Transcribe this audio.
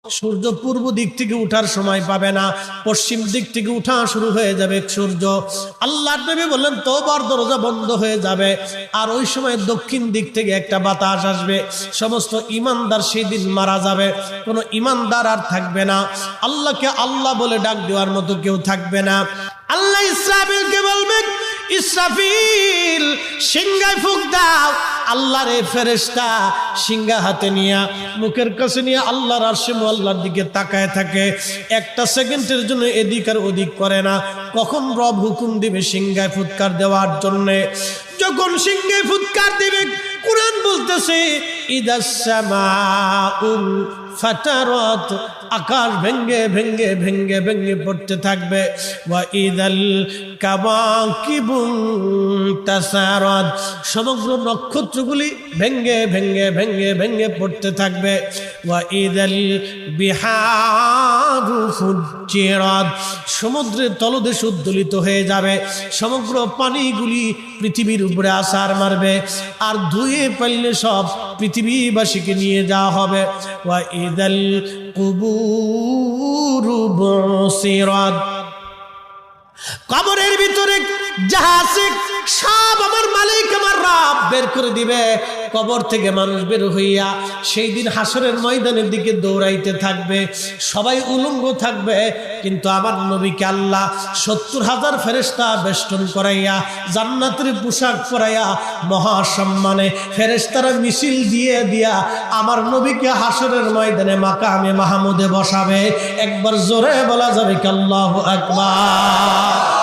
সূর্য পূর্ব দিক থেকে উঠার সময় পাবে না, পশ্চিম দিক থেকে উঠা শুরু হয়ে যাবে সূর্য। আল্লাহর নবী বললেন তওবার দরজা বন্ধ হয়ে যাবে, আর ওই সময় দক্ষিণ দিক থেকে একটা বাতাস আসবে। সমস্ত ঈমানদার সেই দিন মারা যাবে, কোনো ঈমানদার আর থাকবে না। আল্লাহকে আল্লাহ বলে ডাক দেওয়ার মতো কেউ থাকবে না। আল্লাহ ইসরাফিলকে বলবেন, ইসরাফিল সিংহায় ফুঁক দাও। আল্লাহর এই ফেরেশতা সিংহা হাতে নিয়ে মুখের কাছে নিয়ে আল্লাহর আরশে আল্লাহর দিকে তাকায় থাকে, একটা সেকেন্ডের জন্য এদিক আর ওদিক করে না। কখন রব হুকুম দিবে সিংহায় ফুৎকার দেওয়ার জন্য, যখন সিংহায় ফুৎকার দিবে, কুরআন বলতেছে ইদাস সামাউল ফাতারাত, আকাশ ভেঙ্গে ভেঙ্গে ভেঙ্গে ভেঙ্গে পড়তে থাকবে। ওয়া ইদাল কাওয়াকিবু তাসারাত, সমগ্র নক্ষত্রগুলি ভেঙ্গে ভেঙ্গে ভেঙ্গে ভেঙ্গে পড়তে থাকবে। ওয়া ইদাল বিহারু ফুজ্জিরাত, সমুদ্রের তলদেশ উদ্দোলিত হয়ে যাবে, সমগ্র পানিগুলি পৃথিবীর উপরে আছাড় মারবে, আর ধুয়ে পাইলে সব পৃথিবীবাসীকে নিয়ে যাওয়া হবে। ওয়া ইদাল কুবুরু বুসিরাত, কবরের ভিতরে যাহা আছে সব আমার মালিক আমার রব বের করে দিবে। কবর থেকে মানুষ বের হইয়া সেই দিন হাসরের ময়দানের দিকে দৌড়াইতে থাকবে, সবাই উলঙ্গ থাকবে, কিন্তু আমার নবীকে আল্লাহ ৭০,০০০ ফেরেশতা বেষ্টন করাইয়া জান্নাতের পোশাক পরাইয়া মহাসম্মানে ফেরেশতারা মিছিল দিয়ে দিয়া আমার নবীকে হাসরের ময়দানে মাকামে মাহমুদে বসাবে। একবার জোরে বলা যাবে কি আল্লাহু আকবার।